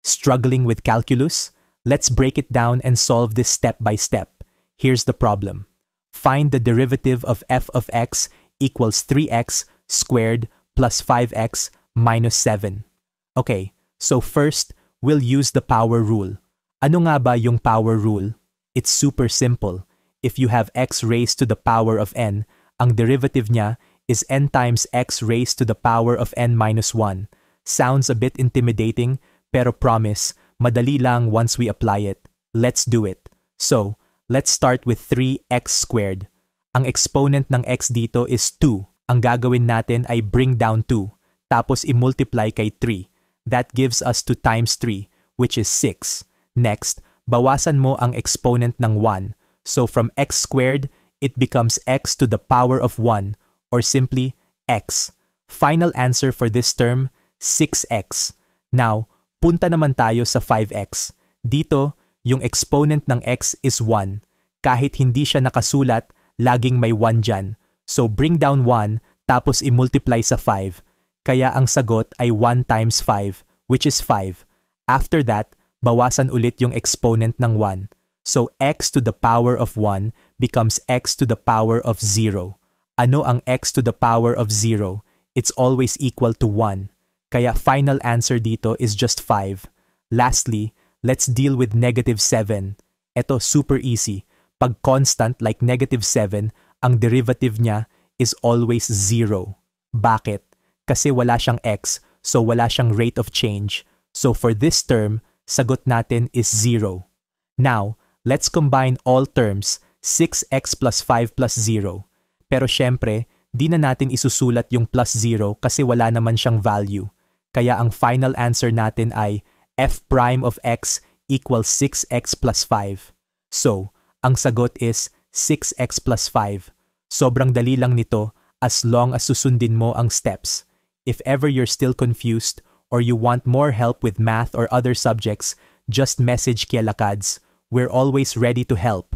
Struggling with calculus? Let's break it down and solve this step by step. Here's the problem. Find the derivative of f of x equals 3x squared plus 5x minus 7. Okay, so first, we'll use the power rule. Ano nga ba yung power rule? It's super simple. If you have x raised to the power of n, ang derivative niya is n times x raised to the power of n minus 1. Sounds a bit intimidating, pero promise, madali lang once we apply it. Let's do it. So, let's start with 3x squared. Ang exponent ng x dito is 2. Ang gagawin natin ay bring down 2, tapos i-multiply kay 3. That gives us 2 times 3, which is 6. Next, bawasan mo ang exponent ng 1. So from x squared, it becomes x to the power of 1, or simply x. Final answer for this term, 6x. Now, punta naman tayo sa 5x. Dito, yung exponent ng x is 1. Kahit hindi siya nakasulat, laging may 1 dyan. So bring down 1, tapos i-multiply sa 5. Kaya ang sagot ay 1 times 5, which is 5. After that, bawasan ulit yung exponent ng 1. So x to the power of 1 becomes x to the power of 0. Ano ang x to the power of 0? It's always equal to 1. Kaya final answer dito is just 5. Lastly, let's deal with negative 7. Ito super easy. Pag constant like negative 7, ang derivative niya is always 0. Bakit? Kasi wala siyang x, so wala siyang rate of change. So for this term, sagot natin is 0. Now, let's combine all terms, 6x plus 5 plus 0. Pero syempre, di na natin isusulat yung plus 0 kasi wala naman siyang value. Kaya ang final answer natin ay f prime of x equals 6x plus 5. So, ang sagot is 6x plus 5. Sobrang dali lang nito as long as susundin mo ang steps. If ever you're still confused or you want more help with math or other subjects, just message Kialakads. We're always ready to help.